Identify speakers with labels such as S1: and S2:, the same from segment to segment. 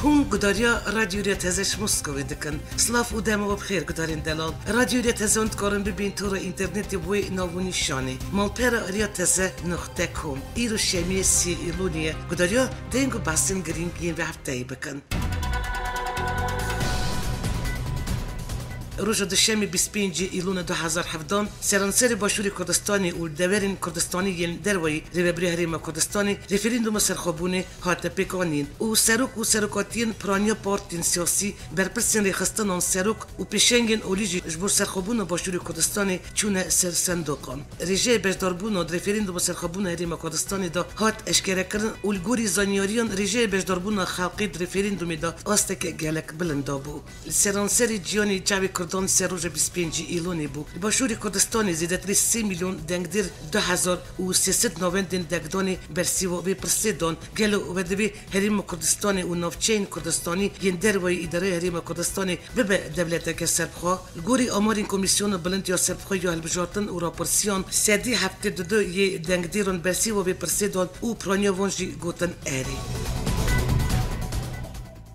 S1: هم گداریا رادیو تزش مسکوی دکن سلاف و دم و بخیر گدارین دلال رادیو تزوند کارن ببین تو را اینترنتی بوی ناونی شانی مالپر ریا تزه نقطه کم ایرو شمی سی ایلونیه گداریا دنگو باسن گرینگین به هفته بکن روز دوشنبه 25 ایلون 2017 سرانسر باشوری کردستانی و دورین کردستانی یل دروی ریبری هریم کردستانی رفراندوم سرخوبونه هات پیکانین و سرکاتین پرانیا پارتین سیاسی برپرسین ریخستان آن سرک و پیشنگین اولیجی جبر سرخوبونه باشوری کردستانی چونه سر صندوقان ریجه بجداربون و رفراندوم سرخوبونه هریم کردستانی دا هات اشکره کردن الگوری زانیاریان ریجه بجداربون خلقی رفراندومی دا آستک گلک بلندا بو سرانسر جیانی جاوی دان سروج 25 ایلونی بود. باشوری کردستانی زیادتری 3 میلیون دنگدیر 2390 دنگدانی برسیو به پرسیدان گلو و دوی هریم کردستانی و نوچین کردستانی یندر و اداره هریم کردستانی به دولت که سربخوا گوری آمارین کمیسیون بلند یا سربخوا یا هلبجارتن و راپورسیون سدی هفته دو یه دنگدیرون برسیو به پرسیدان و پرانیا ونجی گوتن اری.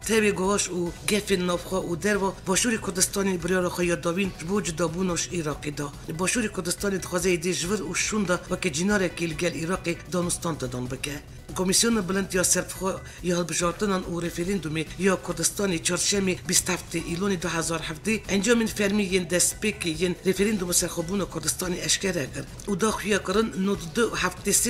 S1: تبی گوش و گفین نافخا و درو باشوری کردستانی بریار خواهی داوین بوج دابونش عراقی دا باشوری کردستانی دخوازه دی جور و شوندا و که جناره کلگل عراقی دانستان دادن بکه کمیسیون بلند یا سربخوا یا هلبجارتنان و رفراندومی یا کردستانی چهارشنبه 27 ایلون 2017 انجام فرمی ین دسپیک ین رفراندوم سرخوبون کردستانی اشکره کرد و داخویا کردن 92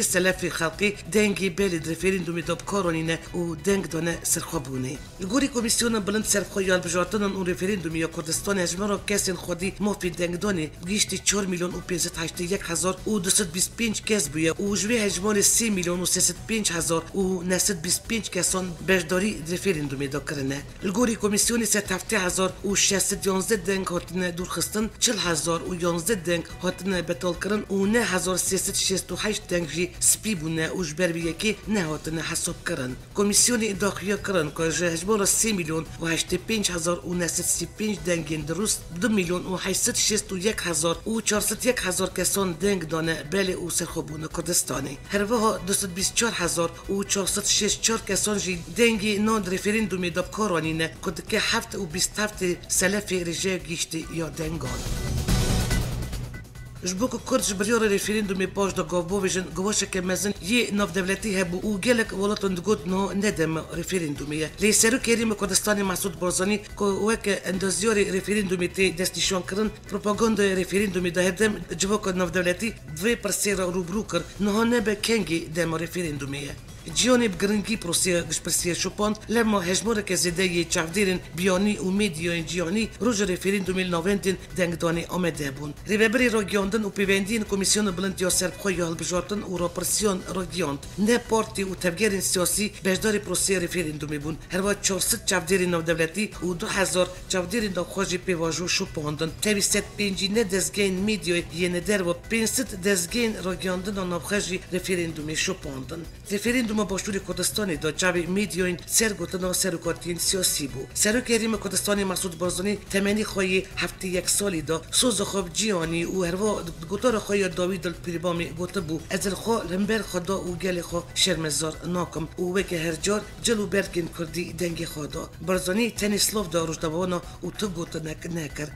S1: سلف خلقی دنگی بلد رفراندومی داب کارانینه و دنگ دانه سرخوبونه گوری کمیسیون بلند سربخوا یا هلبجارتنان و رفراندومی یا کردستان اجماع کسین خودی مافی دنگ دانه گیشتی 4 میلیون و 581 هزار و 225 کس بوده و جوی اجماع 3 میلیون و 305 هزار و 925 کسان برداری رفراندومی دا کرنه. الگوری کمیسیونی 7,000 و 611 دنگ هاتنه دورخستن 40,000 و 11 دنگ هاتنه بطال کرن و 9,368 دنگ جی سپی بونه و جبر بیکی نه هاتنه حساب کرن. کمیسیونی داخیا کرن که جهجبار 3 میلیون و 85 هزار و 935 دنگین درست 2 میلیون و 861 هزار و 401 هزار کسان دنگ دانه بله و سرخوبون کردستانی. هرواها 224 هزار و 464 کسان جی دنگی نان رفراندومی داب کارانینه کد که 7 و 27 سلف رجه گیشتی یا دنگان. جبوك كردش بريور ريفرندومي باش دا غوفوفيجن غواشا كمازن يي ناف دولتي هبو وقالك ولاتن دقوت نو ندم ريفرندومي لي سارو كريم كردستاني مسعود بارزاني كواك اندازيوري ريفرندومي تي دستيشون كرن بروباغندا ريفرندومي دا هدم جبوك ناف دولتي 2% روبروكر نهانه بكنجي دم ريفرندومي جیانی بگرنگی پروسیه گشپرسیه شپاند لما هجمور که زدایی چافدیرن بیانی و میدیای جیانی روز رفراندومی نووندین دنگدانی آمده بون. ریبری را گیاندن و پیوندین کمیسیون بلند یا سربخوا یا هلبجارتن و راپرسیون را گیاند. نه پارتی و تبگیرین سیاسی بجداری پروسیه رفراندومی بون. هر وقت 400 چافدیرین نو دولتی و 2000 چافدیرین داخواجی پیواجو شپاندن. تبی 105 نه دزگین میدیای یه ندر و 500 دزگین را گیاندن و ناخواجی رفراندومی شپاندن. رفراندوم باشوری کردستانی دا جوی میدیاین سرگوتن و سرکاتین سیاسی بو. سرک هریم کردستانی مسعود بارزانی تمنی خواهی هفته یک سالی دا سوز خواب جیانی و هروا گوتار خواهی داوید الپریبامی گوته بو ازل خواه لنبر خدا و گل خواه شرمزار ناکم و وکه هر جار جلو برکن کردی دنگ خدا. بارزانی تنی سلاف دا روشدوانا و تو گوته نکر.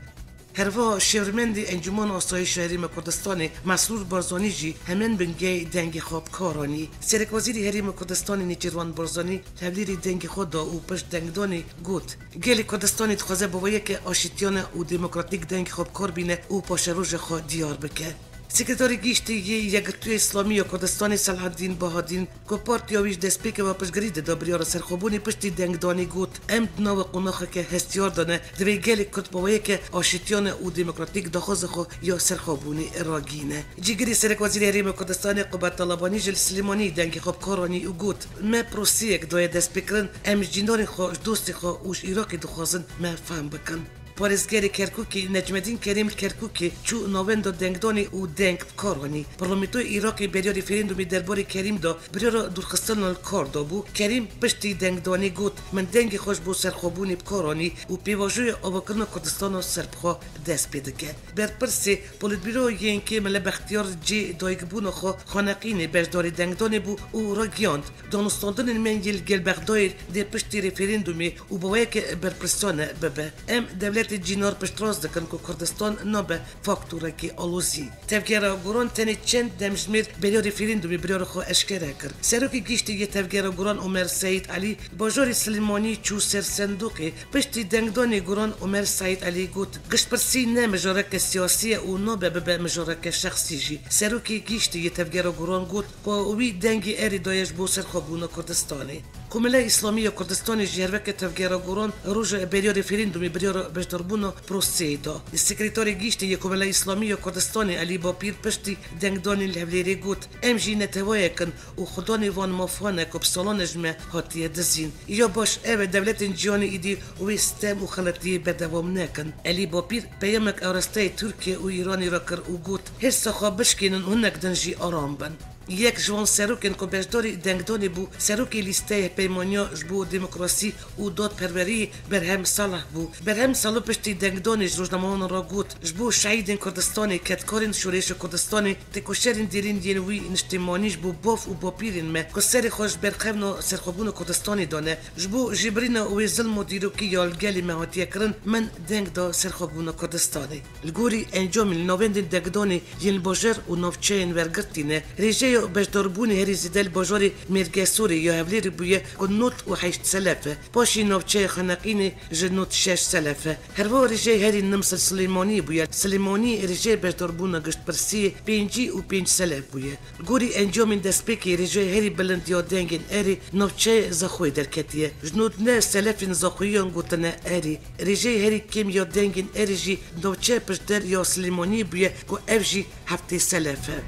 S1: هروا شورمندی انجمن آسایش هریم کردستانی مسرور بارزانی جی همین بنگی دنگ خواب کارانی سرک وزیری هریم کردستانی نیچروان بارزانی تبلیغ دنگ خود دا و پشت دنگدانی گوت گلی کردستانی تخوازه بویه که آشتیان و دموکراتیک دنگ خواب کار بینه و پاشروج خود دیار بکه سکرتاری گیشتی یگرتوی اسلامی و کردستانی صلاح الدین بهادین که پارتیاویش دسپیک و پشگرید دابریار سرخوبونی پشتی دنگدانی گوت امد ناو قناخه که هستیار دانه دوی گلی کتباویه که آشتیان و دموکراتیک داخوز خو یا سرخوبونی راگینه جیگری سرک وزیر هریم کردستانی قبط طلبانی جل سلیمانی دنگ خوب کارانی و گوت ما پروسیک دوی دسپیکرن امج جینداری خو دوستی خو اوش ایراقی دخوازن ما فهم بکن پارێزگەری کەرکووکی نەجمەدین کەریم کەرکووکی چوو ناوێندا دەنگدانی û deng بکارانî Parlamentoya Iraqê beriya referandumê derbarê Kerîm da biryara dûrxistina kar dabû Kerîm piştî dengdanî got min dengê xwe ji bo serxwebûnê bikaranî û pêvajoya avakirina Kurdistana serbixwe dest pê dike berpirsê Polîtbîroyên kê Mele Bextiyar cê dayikbûna xwe xaneqînê beşdarî dengdanê bû û ragihand danûstandinên me yê li gel Bexdayê dê piştî referandumê û bawayeke berpirsane bibe em devletê cînar piştras dikin ku Kurdistan nabe faktorekî alozî tevgera goran tenê çend demjimêr beriya referandumê biryara xwe eşkere kir serokê gîştê yê tevgera goran Ömer Seyid Alî bajarê Silêmanî çû ser sendûqê piştî dengdanê goran Ömer Seyid Alî got giştpirsî ne mijareke siyasî ye û nabe bibe mijareke şexsî jî serokê gîştê yê tevgera goran got ku wî dengê erê daye ji bo serxwebûna Kurdistanê Komila İslamiya Kurdistanê ji herveke tevgera goran roja beriya referandumê biryara beşdarbûna proseyê da Sekreterê gîştê yê Komila İslamiya Kurdistanê Alî Bapîr piştî dengdanên li Hewlêrê got em jî netewayekin û xudanê van mafane ku bi salan ji me hatiye dizîn ya baş ev e devletên cîhanê îdî wê stem û xeletiyê berdewam nekin Alî Bapîr peyemek arasteyê Tirkiye û Îranê ra kir û got hêrsa xwe bişkênin hinek din jî aram bin Yek ji wan serokên ku beşdarî dengdanê bû serokê lîsteyê peymaniya ji bo demokrasî û dadperweriyê Berhem Salah bû Berhem Salah piştî dengdanê ji rojnamawanan ra got ji bo şehîdên Kurdistanê ketkarên şûrêşa Kurdistanê têkoşerên dêrîn yên wî niştêmanî ji bo bav û bapîrên me ku serê xwe ji ber xewna serxwebûna Kurdistanê dane ji bo jêbirîna wê zilm û dîrokî ya li gelê me hatiye kirin min deng da serxwebûna Kurdistanê li gorî encamên li navendên dengdanê yên li bajar û navçeyên wergirtîne rêjeya beşdarbûnê herî zêde li bajarê Mêrgesorê ya Hewlêrê bûye ku not û heşt selef e paşî navçeya xeneqînê ji not şeş selef e herva rêjeyê herî nim Silêmanî bûye Silêmanî rêjeyê beşdarbûna giştpirsiyê pêncî û pênc selef bûye li gorî encamên destpêkê rêjeyê herî bilind ya dengên erê navçeyê Zaxoyê derketiye ji not ne selefên Zaxoyiyan gotine erê rêjeyê herî kêm ya dengên erê jî navçeya piştder ya Silêmanî bûye ku ev jî heftê selef e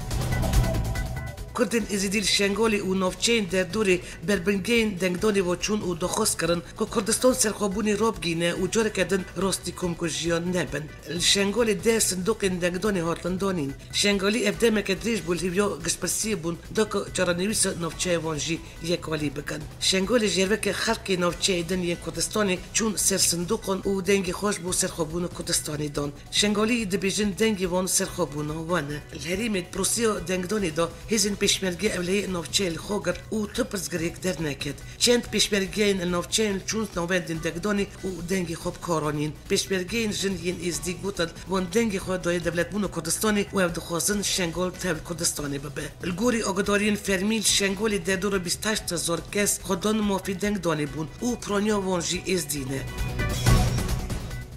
S1: Kurdên Êzîdî li Şengalê û navçeyên derdorê berbingehên dengdanê ve çûn û daxwaz kirin ku Kurdistan serxwebûnê rabigîne û careke din rastî komkujiyan nebin. Li Şengalê deh sindoqên dengdanê hatin danîn. Şengalî ev demeke dirêj bû li hêviya giştpirsiyê bûn da ku çaranivîsa navçeya wan jî yekwalî bikin. Şengalê ji herveke xelkê navçeyê din yên Kurdistanê çûn ser sindoqan û dengê xwe ji bo serxwebûna Kurdistanê dan. Şengalî dibêjin dengê wan serxwebûna wan e. Li herêmê prosiya dengdanê da hêzên pêşmerge evleyê navçeyê li xwe girt û tu pirsgirêk derneket. Çend pêşmergeyên li navçeyên çûn navendên dengdanê û dengê xwe bikaranîn. Pêşmergeyên jin yên êzdî gotin wan dengê xwe dayê devletbûna Kurdistanê û ev dixwazin Şengal tev Kurdistanê bibe. Li gorî agadariyên fermî li Şengalê derdora 28,000 kes xwedan mafî dengdanê bûn û piraniya wan jî êzdî ne.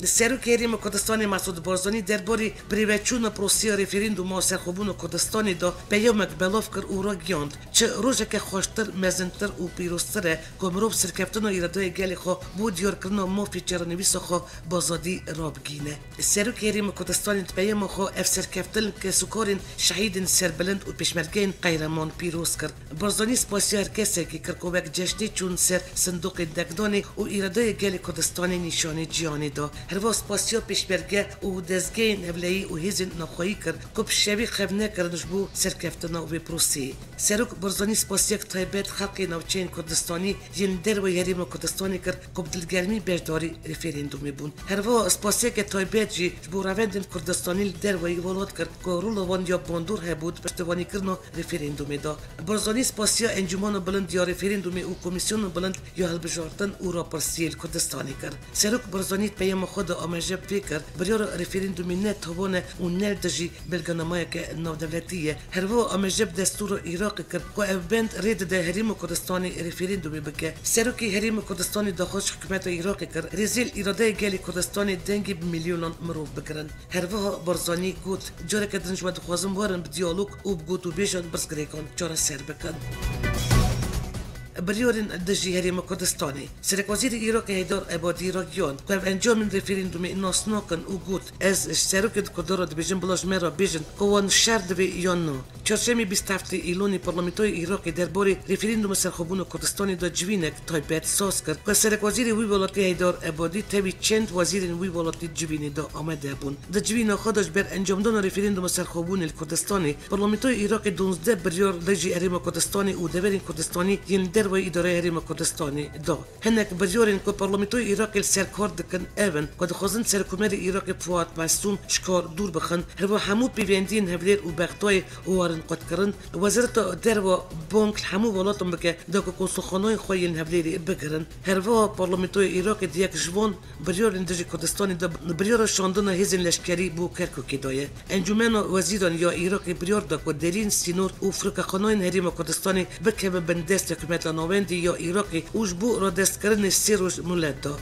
S1: Li Serokê Herêma Kurdistanê Mesûd Barzanî derbarê birêveçûna prosiya referandûma serxwebûna Kurdistanê da peyamek belav kir û ragihand çi rojeke xweştir, mezintir û pîroztir e ku mirov serkeftina îradeyê gelê xwe bû diyarkirina mafê çaranivîsa xwe bazadî rabigîne. Li Serokê Herêma Kurdistanê di peyama xwe ev serkeftin kesûkarên şehîdên serbilind û pêşmergeyên qehreman pîroz kir. Barzanî spasiya her kesekî kir ku wek ceştê çûn ser sindoqên dengdanê û îradeyê gelê Kurdistanê nîşanî ciyanê da. Herva spasiya pêşmerge û dezgehên hevleyî û hêzên navxweyî kir ku pişevî xev nekirin ji bo serkeftina vê proseyê. Serok Barzanî spasiyek taybet xelkê navçeyên Kurdistanî yên derwê Herêma Kurdistanê kir ku bi dilgermî beşdarî referandumê bûn. Herva spasiyeke taybet jî ji bo rewendên Kurdistanî li derweyî welat kir ku rola wan ya bandor hebû di piştîvanîkirina referandumê da. Barzanî spasiya encûmana bilind ya referandumê û komîsyona bilind ya hilbijartin û rapirsiyê li Kurdistanê kir. Serok Barzanî peyama xwe da amajeb vê kir biryara referandumê ne tovane û nerde jî belgenamayeke navdewletî ye. Herva amajeb destûra Iraqê kir ku ev bend rê dide Herêma Kurdistanê referandumê bike. Serokê Herêma Kurdistanê daxwaz hikûmeta Iraqê kir rêzîl îradeyê gelê Kurdistanê dengê bi milyonan mirov bikirin. Herva Barzanî got careke din ji we dixwazim warin bi diyalog û bi gotûbêjan pirsgirêkan çareser bikin. بريورين دجي هريم كردستاني سرك وزير إيراك هيدار أبادي راجيان كيف أنجام ريفرندوم إنه سناكن وجود از سرك كدرد بيجن بلاش مرة بيجن كوان شرد في يانو چهارشنبه 27 ایلون پارلمانتوی عراق درباره رفراندوم سرخوبون کردستان دا جوینک تایپت ساز کرد که سرک وزیر وی ولایت هیدار عبادی تبی چند وزیر وی ولایت جوینی دا آمده بون دا جوینا خودش بر انجام دادن رفراندوم سرخوبون کردستانی پارلمانتوی عراق 12 بریار لجی حریم کردستانی و دورین کردستانی ین دروی اداره حریم کردستانی دا هنک بریارین که پارلمانتوی عراق سرکار دکن اون که دخوازن سرکومر عراق فواد معصوم شکار دور بخن هر همو پیوندین هفلیر و بغدای و قد کردن وزارت درو بانک همو ولاتم بکه داکو کنسولخانه‌ی خویل هفلیری بگرن هروا پارلمانتوی عراق دیک جوان بریار اندیجی کردستانی دا بریار شاندن هزین لشکری بو کرکوکی دایه انجمن وزیران یا عراق بریار داکو درین سینور و فرقخانه‌ی حریم کردستانی بکه به بندست حکومت نوندی یا عراقی اوج بو را دست کردن سیروش مولد دا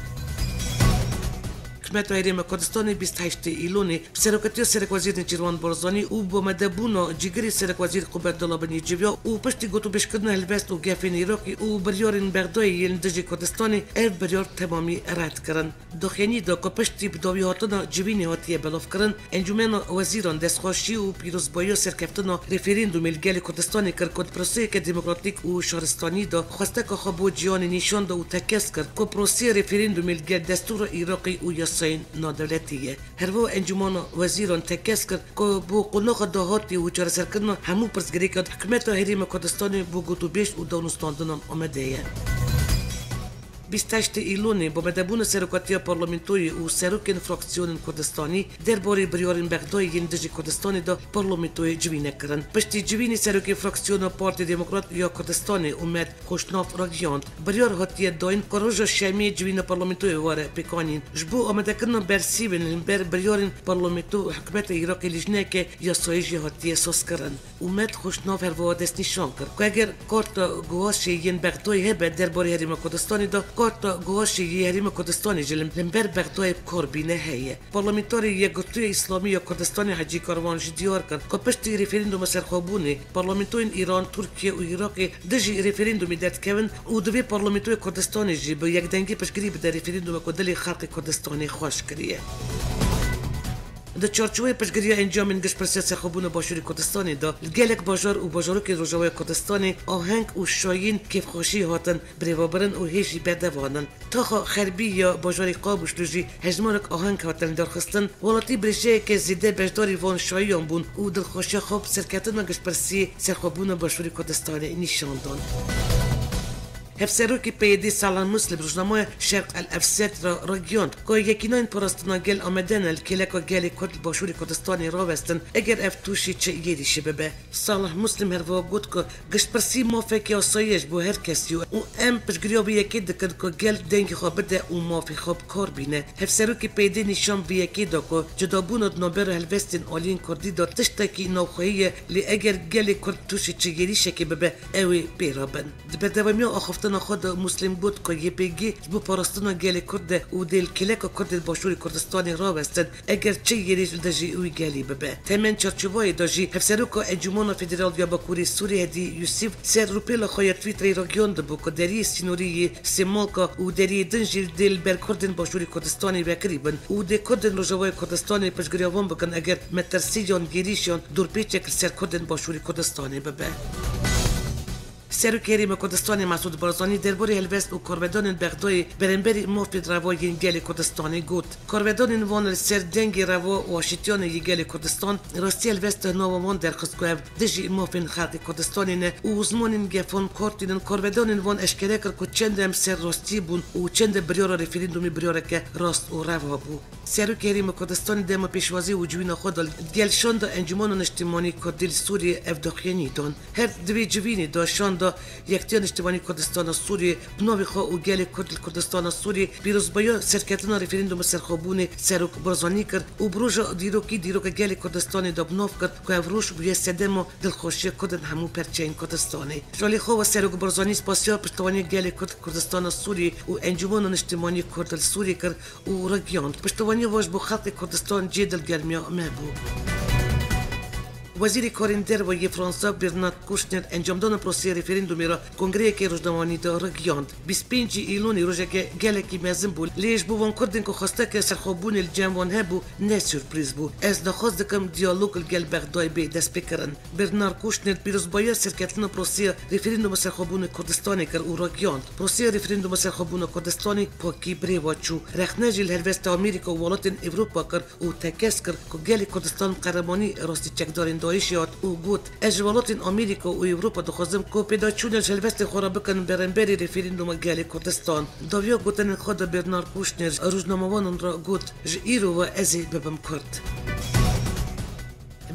S1: حکومت حریم کردستان 28 ایلون سرکتی سرک وزیر نیچروان بارزانی او با مدبونا جیگری سرک وزیر قبرت دلابنی جویا او پشتی گوتو بشکردن هلوست و گفین عراقی او بریارین بغدای یلندجی کردستانی اف بریار تمامی رد کردن دخینی دا که پشتی بداوی هاتنا جوینی هاتیه بلاف کردن انجمن وزیران دستخوشی و پیروزبایی سرکفتنا رفراندوم الگل کردستانی کرد کد پروسه که دموکراتیک و شهرستانی دا خواسته که خبو جیان نشان دا و تکس کرد که پروسه رفراندوم الگل دستور عراقی و یاسین نادولتیه هرو انجمن وزیران تکس کرد که بو قلق دهاتی و چهار سرکردن همو پرسگری کرد حکومت حریم کردستانی بو گوتو بیش و دانستاندن آمده 28 ایلون با مدبون سرکتی پارلمانتوی و سرکن فراکسیون کردستانی درباره بریارین بغدای یندجی کردستانی دا پارلمانتوی جوینه کردن پشتی جوینی سرکی فراکسیون پارتی دموکرات یا کردستانی اومد خوشناف راگیاند بریار هاتیه داین کاروژا شمی جوین پارلمانتوی واره پیکانین جبو آمده کردن برسیبن بر بریارین پارلمانتو حکومت عراق لیجنه که یاسایجی هاتیه ساز کردن اومد خوشناف هر وادست نشان کرد که اگر کارت گواشی ین بغدای هبه درباره حریم کردستانی دا کارت گواشی حریم کردستانی جلم لنبر بغدای کاربینه هیه پارلمانتاری یگوتوی اسلامی یا کردستانی حجی کاروانش دیار کرد که پشتی رفراندوم سرخوبونی پارلمانتوین ایران ترکیه و عراق دجی رفراندومی داد کردن و دوی پارلمانتوی کردستانی جی به یک دنگی پشگیری به رفراندوم کدلی خلق کردستانی خوش کریه در چارچوب پشگیری انجام این گشت پرسیت سرخوبون باشوری کردستانی دا گلک باجار و باجاروک روجاوی کردستانی آهنگ و شاین کیف خوشی هاتن بریوابرن و هیچی بدوانن تا خربی یا باجاری قابوش لجی هجمارک آهنگ هاتن درخستن ولاتی برشه که زیده بجداری وان شایان بون و دلخوشی خوب سرکتن گشت پرسی سرخوبون باشوری کردستانی نشاندن هفسروکی پیدی سالان مسلم روزنامه شرق الافسات را راگیاند که یکینان پرستنا گل آمدن الکلک و گل کرد باشوری کردستانی را وستن اگر افتوشی چه یدیشه ببه سالان مسلم هر واقعد که گشت پرسی موافقی آسایش بو هر کسی و ام پشگریا به یکی دکر که گل دنگ خواب بده و موافق خواب کار بینه هفسروکی پیدی نشان به یکی دا که جدابونت نابر هلوستین آلین کردی دا تشتکی نوخویه لی اگر گل کرد توشی چه یدیشه که ببه اوی بیرابن بدوامی آخفت خود مسلم بود که یه پیگی بو پرستان گل کرد و دل کلک کرد باشوری کردستانی را وستد اگر چه یریش دجی اوی گلی ببه تمن چرچوبای دجی هفسروک انجمن فدرال یا باکوری سوری هدی یوسف سر روپیل خواهد تویتری را گیاند بو که دری سینوری سیمالکا و دری دنجی دل بر کردن باشوری کردستانی بکریبن و دی کردن روجاوی کردستانی پشگریوان بکن اگر مترسیان گیریشان دور پیچک سر کردن باشوری کردستانی ببه سرک حریم کردستانی مسعود بارزانی درباره هلوست و کاربدان بغدای برنبری مفید روای گل کردستانی گفت کاربدان وان سر دنگ روا و آشتیان گل کردستان راستی هلوست نومان درخواست که دژی مفید خلق کردستانی نه و زمان گفون کارتین کاربدان وان اشکره کرد که چند هم سر راستی بون و چند بریار رفراندومی بریار که راست و روا بود سرک حریم کردستانی دم پیشوازی و جوین خود گل شاند انجمن اجتماعی کردل سوریه افداخیانی دان هر دوی جوینی داشتند یکتیان اجتماعی کردستان سوریه بناوی خوا و گل کردستان سوریه پیروزبایی سرکتنا رفراندوم سرخوبون سرک برزانی کرد و بروژ دیروک گل کردستانی دا بناف کرد که افروش بوی سدم و دلخوشی کردن همو پرچین کردستانی جالی خوا و سرک برزانی سپاسیا پشتوانی گل کردستان سوریه و انجمن اجتماعی کردل سوریه کرد و رگیاند پشتوانی واج بو خلق کردستان جدل گرمیا مهبوب وزیر کارندر و فرانسه برنارد کوشنر انجام دادن پروسه رفراندومی را کنگره که روزنامه‌نی دا رگیاند 25 ایلونی روزه که گلکی مزن بود لیش بو وان کردن که خواسته که سرخوبون الجمعان هبو نه سورپریز بود از نخواست دکم دیالوگ الگل بغدای به دست بکرن برنارد کوشنر پیروز باید سرکتن پروسه رفراندوم سرخوبون کردستانی کر او رگیاند پروسه رفراندوم سرخوبون کردستانی پاکی بری واچو رخنه جل هلوست آمریکا و ولایت اروپا کر او تکس کر که گل کردستان قهرمانی راستی چکدارین دایشیات او گوت از ولایت آمریکا و اروپا دخوازم که پیدا چون هلوست خورا بکن برنبری رفراندوم گل کردستان داویا گوتن خود برنارد کوشنر روزنامه‌وان را گوت ایرو و ازی ببم کرد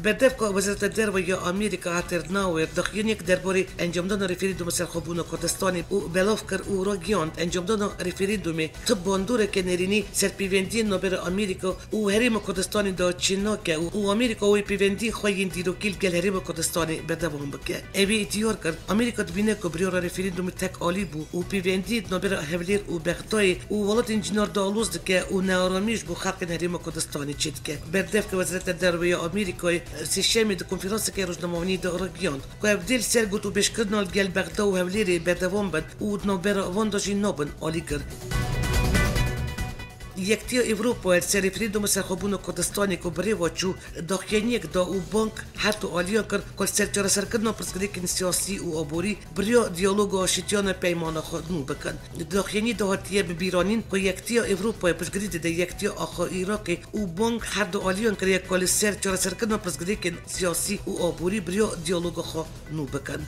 S1: بدفق وزارت الدفاع آمریکا هاترناور دخیل یک درباره انجام دادن رفراندوم سرخوبون کردستانی او بلافکر او راگیاند انجام دادن رفراندوم طب باندوره که نرینی سرپیوندی نوبر آمریکا او حریم کردستانی دا چیناکه او آمریکا او پیوندی خواهی دیروکیل گل حریم کردستانی بدوام بکه اوی ادیار کرد آمریکا دبینه که بریار رفراندوم تک عالی بو او پیوندی نوبر هولیر او بغدای او ولایت انجینر دالوز دکه او نارامیش بو خلق حریم کردستانی چید که بدفق وزارت الدفاع آمریکا سیستمی د کنفرانس که روزنامه‌نی دا رگیاند که افدیل سرگوت و بشکردن گل بغدا و هولیری بدوام بد او نوبر وانداشی نابن آلیگر یکتی اروپا سر رفراندوم سرخوبون کردستانی که بری واچو داخلینیک دا او بانک هر تو آلیا کر کل سرچار سرکردن پرسکریکن سیاسی و آبوری بریا دیالوگ آشتیان پیمان خود نو بکن داخلینی دا هاتیه ببیرانین که یکتی اروپا پرسکرید دا یکتی آخر عراقی او بانک هر دو آلیان کر یک کل سرچار سرکردن پرسکریکن سیاسی و آبوری بریا دیالوگ خود نو بکن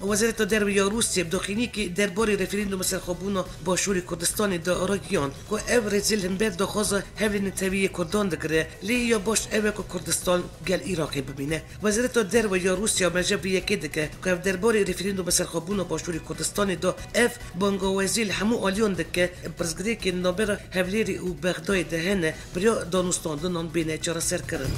S1: وزارت الدفاع روسیه بداخلی که درباره رفراندوم سرخوبون با شوری کردستان دا راگیاند که او رزیل هم بر دخوازه هولین تاوی کردان دگره لی یا باش او که کردستان گل عراقی ببینه وزارت الدفاع روسیه مجب یکی دکه که درباره رفراندوم سرخوبون با شوری کردستان دا اف بانگا وزیل همو آلیان دکه پرزگری که نابر هولیری و بغدای دهنه بریا دانستان دنان بینه چرا سر کرن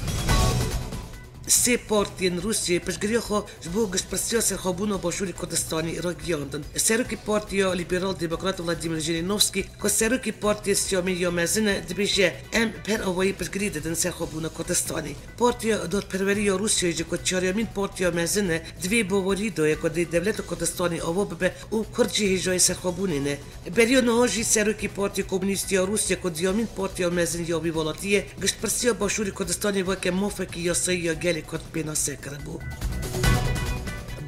S1: سه پارتین روسیه پشگری خو جبو گشپرسیا سرخوبون با شوری کردستانی راگیاندن سروکی پارتیا لیبرال دموکرات ولادیمیر ژیرینوفسکی که سروکی پارتی سیامی یا مزن دبیشه ام پر اوایی پشگری دادن سرخوبون کردستانی پارتیا داد پروری روسیه جو که چهارمین پارتیا مزن دوی باوری داره که دولت کردستانی آوا به او کرجی هجای سرخوبونی نه بریو نهاجی سروکی پارتی کمونیستی روسیه که دیامین پارتیا مزن یا بیولاتیه گشپرسیا با شوری کردستانی و که موفقی یا سیا گلی کد بیناسه کرده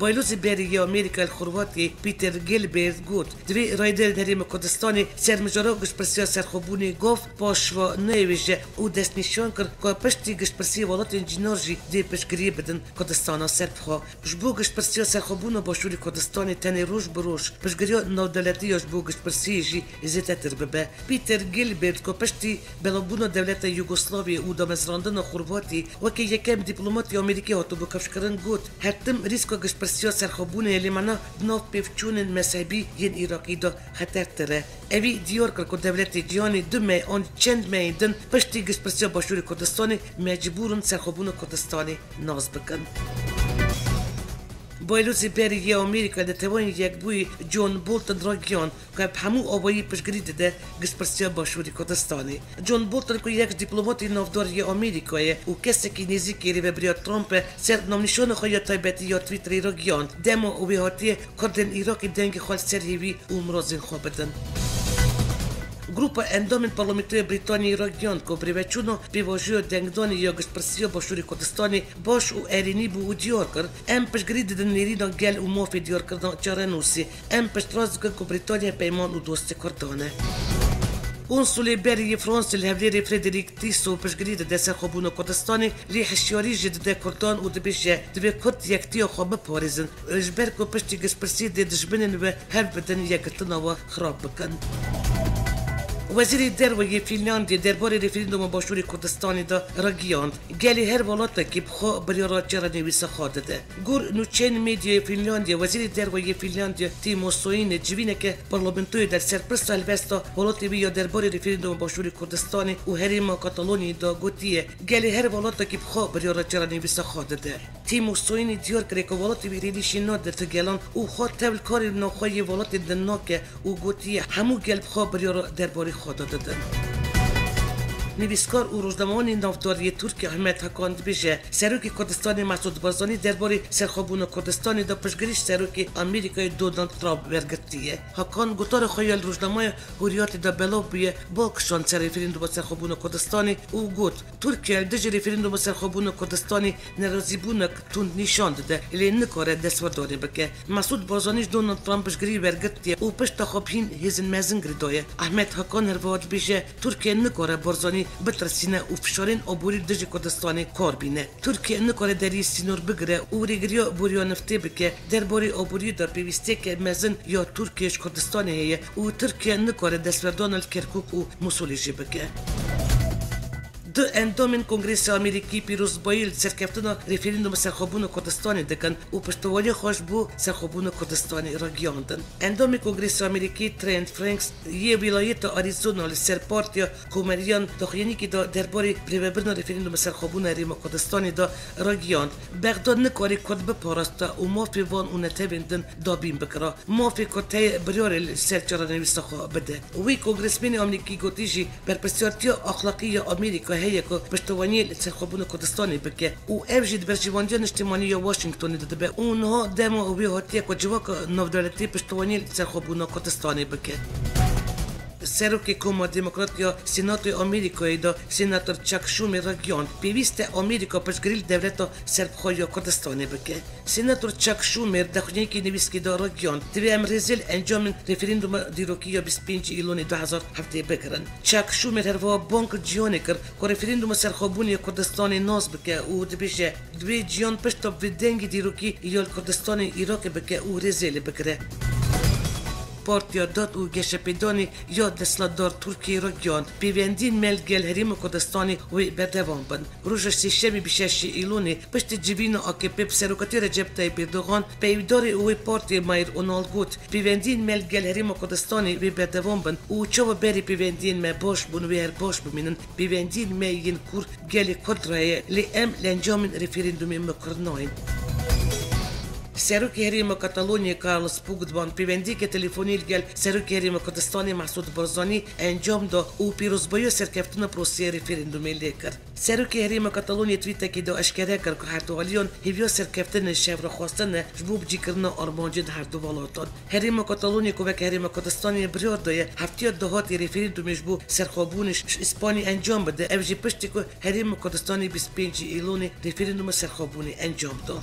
S1: بایلوز بری آمریکا الخرواتی پیتر گیلبرت گوت دوی رایدر حریم کردستانی سرمجارا گشپرسی سرخوبونی گفت پاشوا نویجه او دست نشان کرد که پشتی گشپرسی ولایت انجینرژی دی پشگری بدن کردستان سرب خوا جبو گشپرسی سرخوبون با شوری کردستانی تنی روش بروش پشگری نودولتی جبو گشپرسی جی زیتتر ببه پیتر گیلبرت که پشتی بلابون دولت یوگسلاوی او دامزراندن خرواتی وکی یکم دیپلماتی آمریکی هاتو بکفش کردن گوت هرتم ریسک گشپرسی سرخوبون لیمانا ناف پیفچون مذهبی ین عراقی دا خطر تره اوی دیار کرد که دولت جهانی دو می آن چند میدن پشتی گشپرسی با شوری کردستانی مجبورن سرخوبون کردستانی ناز بکن بایلوزی بری آمریکا در توان یک بوی جون بولتن راگیان که همو آبایی پشگری داده گشپرسی با شوری کردستانی جون بولتن که یک دیپلماتی نافدار آمریکایی و کسی که نزدیکی رو برای ترامپ سر نامنشان خواهی تایبتی یا تویتری راگیان دما و بهاتی کردن عراقی دنگ خال سرهیوی و مرازین خواه بدن Grupa endom parlamentoje Britanije region ko privečuno pivožio dengdoni jo gëshpërsio boshuri Kurdistani bosh u erini bu u diorkër em peshgridi dën nirino gel u mofi diorkër në qarenusi em peshtrazgën ko Britanije pejman u dosti kordane Konsuli Beri Fransi الهفليري فريدريك تيسو بشجريد دسر خبونو كردستاني لي حشياري جد دا كردان و دبيجة دبي كرد يكتيو خب باريزن رجبركو بشتي جسبرسي دي دجبنن و هف بدن يكتنا و خراب بكن وزیر الدفاع فنلاندی درباره رفراندوم با شوری کردستانی دا راگیاند گلی هر ولاته که بخوا بریارا چرا نویسه خواده گور نوچین میدیا فنلاندی وزیر الدفاع فنلاندی تیمو سوین جوینه که پارلمانتوی در سرپرست الوستا ولاتی بیا درباره رفراندوم با شوری کردستانی و حریم کاتالونی دا گوتیه گلی هر ولاته که بخوا بریارا چرا نویسه خواده تیمو سوین دیار کرد که ولاتی بیریلیشی ناد در گلان او خود تول کاری نخواهی ولاتی دنناکه و گوتیه همو گل بخوا بریارا درباره خدا دادن نویسکار و روزنامه‌نویس ناوداری ترکیه احمد حکان دبیجه سروک کردستان مسعود بارزانی درباره سرخوبون کردستان دا پشگریش سروک آمریکای دونالد ترامپ ورگرتیه. حکان گوتار خیال روزنامه هوریات دا بلوبیه بالکشان سر رفرندوم سرخوبون کردستانی او گوت ترکیه دج رفرندوم سرخوبون کردستانی نرازیبونک تون نشان داده لی نکاره دستورداری بکه. مسعود بارزانی دونالد ترامپ پشگری ورگرتیه او پشت خوابین هزن مزن گردایه. احمد حکان هرواد بیشه ترکیه نکاره بارزانی بترسینه و فشارین عبوری دج کردستانی کار بینه. ترکیه نکاره دری سینور بگره و ریگریا بوریا نفته بکه درباره عبوری در پیوسته که مزن یا ترکیش کردستانی هیه و ترکیه نکاره دستوردان کرکوک و مسئولیجی بکه. دو اندامین کنگرس آمریکی پیروز بایل سرکفتن رفرندوم سرخوبون کردستانی دکن و پشتوانی خوش بو سرخوبون کردستانی را گیاندن. اندام کنگرس آمریکی ترند فرانکس یه ولایت آریزونا سر پارتیا کومریان داخلی که درباره پریبرن رفرندوم سرخوبون ریم کردستانی دا را گیاند. بغداد نکاری کرد بپارستا و مافی وان و نتویندن دابین بکرا. مافی کتی بریار سرچرانوی سخا بده. وی کنگرسمن آمریکی گوتیجی بر پسیارتیا اخلاقی آمریکا هی که پشتوانی سرخوبون کردستانی بکه او افجید برجواندیان اجتماعی یا واشنگتن داده به اونها دما و بیهاتیه که جواک نودولتی پشتوانی سرخوبون کردستانی بکه. سروک کوما دموکرات یا سنات آمریکایی دا سناتور چاک شومر را گیاند پیوست آمریکا پشگریل دولت سربخواه یا کردستانی بکه. سناتور چاک شومر دخونی که نویسکی دا را گیاند دوی امریزل انجام رفرندوم دیروکی یا 25 ایلون 2007 بگرن. چاک شومر هروا بانک جیانی کرد که رفرندوم سرخوبونی کردستانی ناز بکه او دبیشه دوی جیان پشتا بدنگ دیروکی یا کردستانی عراق بکه او رزیل بگره. پارتیا داد و گشپیدانی یا دستلدار ترکیه را گیاند پیوندین ملگل هریم کردستانی و بردوام بند. روز سیشمی بیشش ایلونی پشت جوین آکپ سروکتی رجب طیب اردوغان پیودار او پارتی مایر اونال گوت پیوندین ملگل هریم کردستانی و بردوام بند او چوا بری پیوندین ما باش بون و هر باش بمینن پیوندین ما ین کور گل کدرای لی لنجام رفرندوم مکرناین. سروک هریم کاتالونی کارلوس پوگدبان پیوندی که تلفنی گل سروک هریم کردستانی مسعود بارزانی انجام دا او پیروزبایی سرکفتن پروسه رفرندومی لیکر. سروک هریم کاتالونی توییت که دا اشکره کرد که هر دو والیون هیویا سرکفتن شهر خواستن جبوب جیکرنا آرمانجین هر دو والاتان. هریم کاتالونی که هریم کردستانی بریار دایه هفته دهاتی رفرندومش بو سرخوابونش اسپانی انجام بده افجی پشتی که هریم کردستانی 25 ایلون رفرندوم سرخوابونی انجام دا.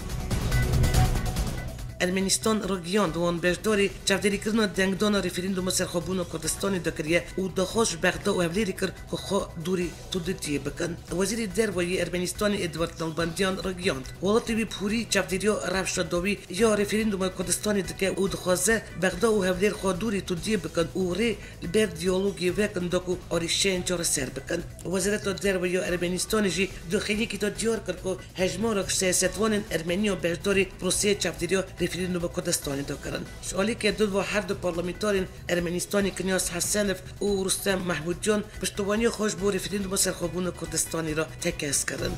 S1: ارمنستان را گیاند و آن بجداری چودری کردن دنگدان رفرندوم سرخوبون کردستانی دکریه او دخوش بغداد و اولی کرد که خوا دوری تودتی بکن. وزیر دروایی ارمنستان ادوارد نالبندیان را گیاند ولات وی پوری چودریا رفشداوی یا رفرندوم کردستانی دکه او دخوازه بغداد و اولی خوا دوری تودتی بکن او ری بر دیالوگی وکن دکو آریشین جار سر بکن. وزارت دروایی ارمنستان جی دخیلی که دیار کرد که هجمارک سیاستوان ارمنی و بجداری پروسه چودریا رفرندوم کردستانی دکرن. شالی که دو و هر دو پارلمانتارین ارمنستانی کنیاس حسنف و رستم محمود جان پشتوانی خوش بو رفرندوم سرخوبون کردستانی را تکس کردن.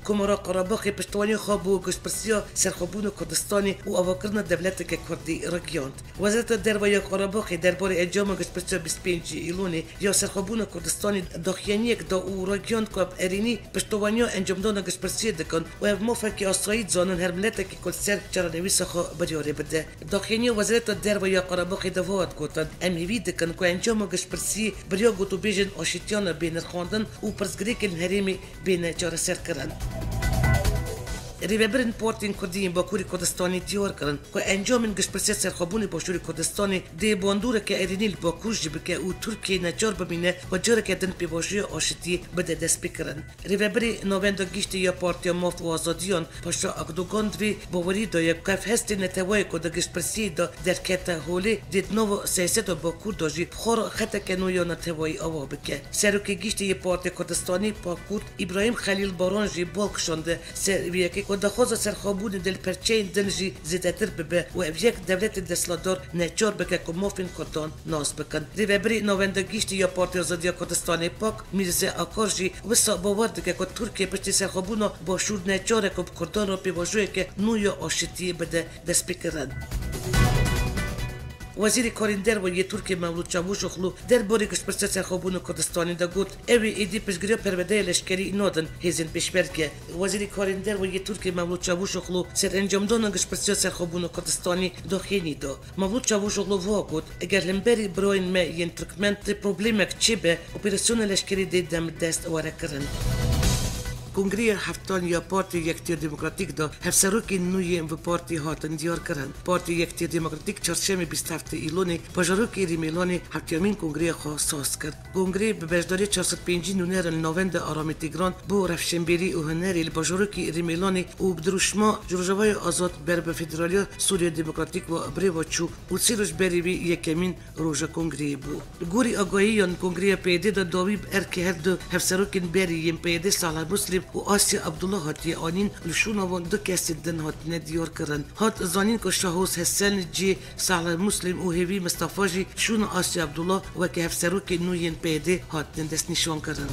S1: کمرا قراباخ پشتوانی خواب و گشتپرسیا سرخوبون کردستانی و آواکرنا دولت که کردی را گیاند. وزارت دروایی قراباخ درباره انجام گشتپرسیا 25 ایلونی یا سرخوبون کردستانی داخیانی که دا او را گیاند که ارینی پشتوانی انجام دادن گشتپرسیا دکن و موفقی آسایید زانن هر ملت که کل سر چرانویس خو بریاره بده. داخیانی وزارت دروایی قراباخ دوات گفتند امیوی دکن که انجام گشتپرسی بریا گوتو بیجن آشتیان بین خواندن و پرسگری که هریمی بین چار سر کردن. ریوبرن پارتین کردین با کوری کردستانی دیار کردن که انجام گشتپرسی سرخوبون باشوری کردستانی دی باندوره که ایرینیل با کورج بکه او ترکیه نجار ببینه و جاره که دن پیواشی آشتی بده دست بکرن. ریوبری نووندا گیشتی یا پارتیا ماف و آزادیان پاشا اقدوگان دوی باوری دایه کف هستی نتوای که دا گشتپرسی دا در کتا هولی دید نو سیاست با کور داجی خور خطا کنو یا نتوای آوا بکه. سروک گیشتی یا پارتی کردستانی با کور ابراهیم خلیل بارانجی بالک شنده سرویه که و دخواست سرخوابون دل پرچین دنجی زیادتر ببه و یک دولت دستلدار نچار بکه که موفین کردان ناز بکن. ریوبری نووندا گیشتی یا پارتی آزادی کردستان پاک میرزا آکارجی وسا باور دکه که ترکیه پشتی سرخوابون با شور نچاره که کردان را پیواجوه که نویا آشتی بده دست بکرن. وزیر کارین دروی ترکیه مولود چاوشوغلو درباره گشتپرسی سرخوبون کردستانی دا گفت اوی ایدی پشگیری پرونده لشکری نادن هیزن پیشبرکه. وزیر کارین دروی ترکیه مولود چاوشوغلو سر انجام دادن گشتپرسی سرخوبون کردستانی داخلی دا. مولود چاوشوغلو گفت اگر لمبری براین ما ین ترکمن پروبلمک چی به اپراسیون لشکری دیدم دست واره کرن. کنگره هفتان یا پارتی یکتی دموکراتیک دا هفسروکی نوی و پارتی هاتن دیار کرن. پارتی یکتی دموکراتیک چهارشنبه 27 ایلونی باجاروکی ریمیلانی هفتمین کنگره خو ساز کرد. کنگره به بجداری 405 نونر نوند آرامی تیگران بو رفشنبری و هنری باجاروکی ریمیلانی و بدروشما جورجوای آزاد بر به فدرالیا سوریه دموکراتیک و بریوچو و سیروش بریوی یکمین روز کنگره بو. گوری آگاهیان کنگره پیده دا داوی ارکی هر دو هفسروکین بری یم پیده سال مسلم و آسیا عبدالله هاتی آنین لشونوان دو کسی دن هات ندیار کرن. هات زانین که شاهوس حسن جی سال مسلم و هیوی مصطفی جی شون آسیا عبدالله و که هفسروک نوین پیده هات ندست نشان کرن.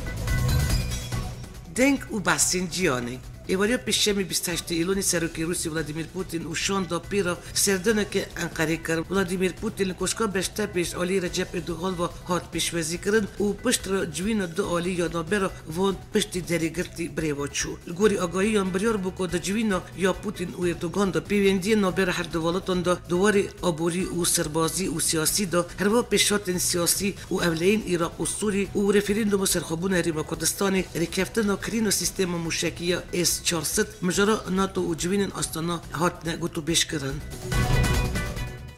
S1: دنگ و باسین جیانی ایوالیا پیشمی 28 ایلونی سروکی روسی ولادیمیر پوتین و شان دا پیرا سردنه که انقره کرد. ولادیمیر پوتین کشکا بشته پیش آلی رجب اردوغان و هات پیشوزی کرد و پشت را جوین دو آلی یا نابرا وان پشتی دریگرتی بریوچو. گوری آگاهیان بریار بکو دا جوین یا پوتین و اردوغان دا پیوندی نابرا هر دوالتان دا دواری آبوری و سربازی و سیاسی دا هروا پیشات سیاسی و اولین عراق و سوری و رفرندوم سرخوبون ریم کردستانی رکفتن کرین و سیستم موشکی S-400 مجرا ناتو و جوین آستانا هات نگوتو بیش کرن.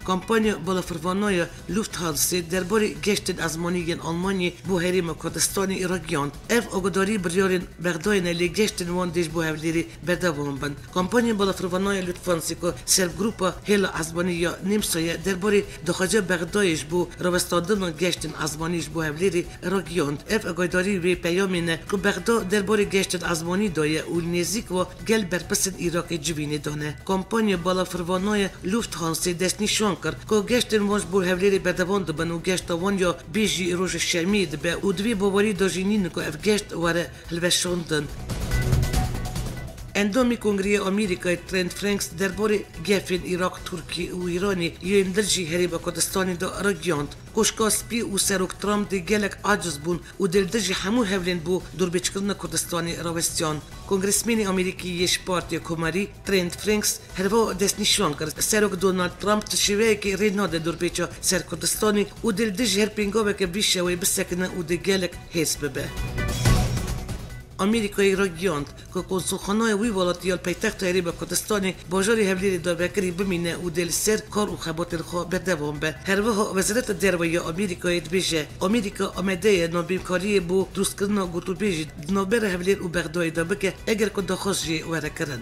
S1: کمپانی بالافروانای لوفتهانسا درباره گشت ازمانی آلمانی بو هریم کردستانی ایراکیان اف آگاداری بریارین بغداین لی گشت وان دیش بو هفلیری بردوام بند. کمپانی بالافروانای لوفتهانسا که سرب گروپا هیلا ازمانی یا نیمسایه درباره دخاجه بغدایش بو روستادن گشت ازمانیش بو هفلیری ایراکیان اف آگاداری وی پیامینه که بغدا درباره گشت ازمانی دایه و نزیک و گل برپسن عراق جوینی دانه. کمپانی بالافروانای لوفتهانسا دست نشان کرد که گشتن وانش بو هفلیری بردوام دبن و گشت وان یا بیجی روز شمی دبه و دوی باوری داجینین که اف گشت واره هلوشاندن. اندامی کنگره آمریکای ترند فرانکس درباره گفین عراق ترکی و ایرانی یا اندرجی هریب کردستانی دا راگیاند. کشکاسپی و سروک ترامپ دی گلک عاجز بون و دلدرجی همو هفلین بو دوربیچ کردن کردستانی راوستیان. کنگرسمین آمریکی یش پارتی کماری ترند فرانکس هروا دست نشان کرد. سروک دونالد ترامپ تشویه که ریناده دوربیچا سر کردستانی و دلدرجی هر پینگاوه که بیشه و بسکنه و دی گلک حس ببه. آمریکای راگیاند که کنسولخانه وی ولایتیال پایتخت هریب کردستانی باجاری هفلیری داوری بمینه و دل سر کار و خبات الخوا بردوام به. هر وها وزارت دروی آمریکای دبیجه آمریکا آمده نابیمکاری بو درست کردن گوتو بیجی نابر هفلیر و بغدای دابکه اگر کند خوشی وره کرن.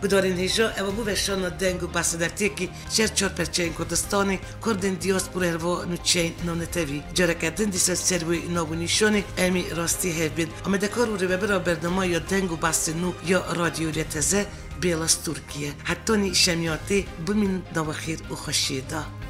S1: بدارین هیجا او بو وشان دنگ و بس در تیکی چر پرچین کردستانی کردن دیاسپور هروا نوچین نونتوی جاره کردن دیسا سروی نابونیشانی امی راستی هفبین آمده کار و روی برنامه یا دنگ و بس نو یا رادیو رتزه بیلاس ترکیه حتی نی شمیاتی بمین نواخیر و خوشیده.